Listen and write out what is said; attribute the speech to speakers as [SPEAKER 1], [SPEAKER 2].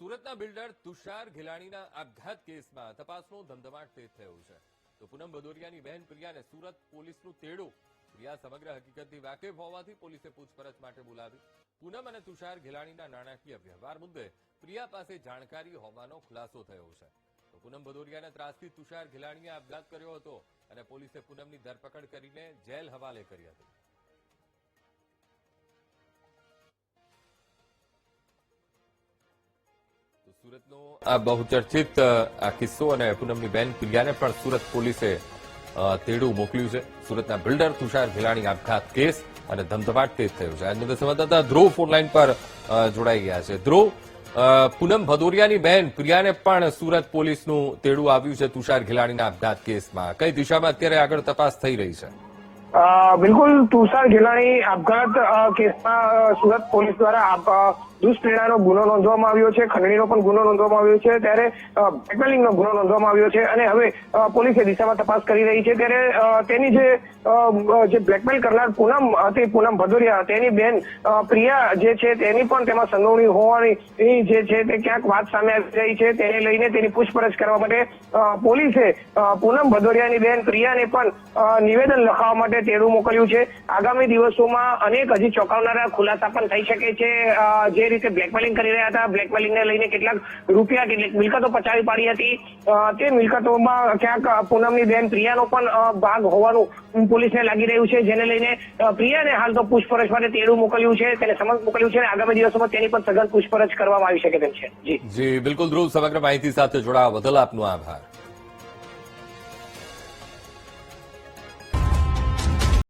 [SPEAKER 1] સુરતના બિલ્ડર તુષાર ઘેલાણીના આપઘાત કેસમાં તપાસનો ધમધમાટ તેજ થયો છે. તો પૂનમ ભદોરિયાની બહેન પ્રિયાને સુરત પોલીસનું તેડું. પ્રિયા સમગ્ર હકીકતથી વાકેફ હોવાથી પોલીસે પૂછપરછ માટે બોલાવી. પૂનમ અને તુષાર ઘેલાણીના નાણાકીય વ્યવહાર મુદ્દે પ્રિયા પાસે જાણકારી હોવાનો ખુલાસો થયો છે. તો પૂનમ ભદોરિયાના ત્રાસથી તુષાર ઘેલાણીએ આપઘાત કર્યો હતો અને પોલીસે પૂનમની ધરપકડ કરીને જેલ હવાલે કરી હતી. સુરતનો આ બહુચર્ચિત આ કિસ્સો અને પૂનમની બેન પ્રિયાને પણ સુરત પોલીસે તેડું મોકલ્યું છે. સુરતના બિલ્ડર તુષાર ઘેલાણી આપઘાત કેસ અને ધમધમાટ તેજ થયો છે. આજની સંવાદદાતા ધ્રુવ ફોનલાઈન પર જોડાઈ ગયા છે. ધ્રુવ, પૂનમ ભદોરિયાની બેન પ્રિયાને પણ સુરત પોલીસનું તેડું આવ્યું છે તુષાર ઘેલાણીના આપઘાત કેસમાં. કઈ દિશામાં અત્યારે આગળ તપાસ થઈ રહી છે?
[SPEAKER 2] બિલકુલ, તુષાર ઘેલાણી આપઘાત કેસમાં સુરત પોલીસ દ્વારા દુષ્પ્રેરણાનો ગુનો નોંધવામાં આવ્યો છે, ખંડણીનો પણ ગુનો નોંધવામાં આવ્યો છે, ત્યારે બ્લેકમેલિંગનો ગુનો નોંધવામાં આવ્યો છે અને હવે પોલીસે દિશામાં તપાસ કરી રહી છે. ત્યારે તેની જે બ્લેકમેલ કરનાર પૂનમ હતી, પૂનમ ભદોરિયા, તેની બેન પ્રિયા જે છે તેની પણ તેમાં સંડોવણી હોવાની જે છે તે ક્યાંક વાત સામે આવી રહી છે. તેને લઈને તેની પૂછપરછ કરવા માટે પોલીસે પૂનમ ભદોરિયાની બેન પ્રિયાને પણ નિવેદન લખાવવા માટે તેડું મોકલ્યું છે. આગામી દિવસોમાં અનેક હજી ચોંકાવનારા ખુલાસા પણ થઈ શકે છે. જે રીતે બ્લેકમેલિંગ કરી રહ્યા હતા, બ્લેકમેલિંગને લઈને કેટલાક રૂપિયા, કેટલીક મિલકતો પચાવી પાડી હતી, તે મિલકતોમાં ક્યાંક પૂનમની બેન પ્રિયાનો પણ ભાગ હોવાનું પોલીસને લાગી રહ્યું છે, જેને લઈને પ્રિયાને હાલ તો પૂછપરછ માટે તેડું મોકલ્યું છે, તેને સમન્સ મોકલ્યું છે અને આગામી દિવસોમાં તેની પણ સઘન પૂછપરછ કરવામાં આવી શકે તેમ છે.
[SPEAKER 1] જી બિલકુલ ધ્રુવ, સમગ્ર માહિતી સાથે જોડાવા બદલ આપનો આભાર.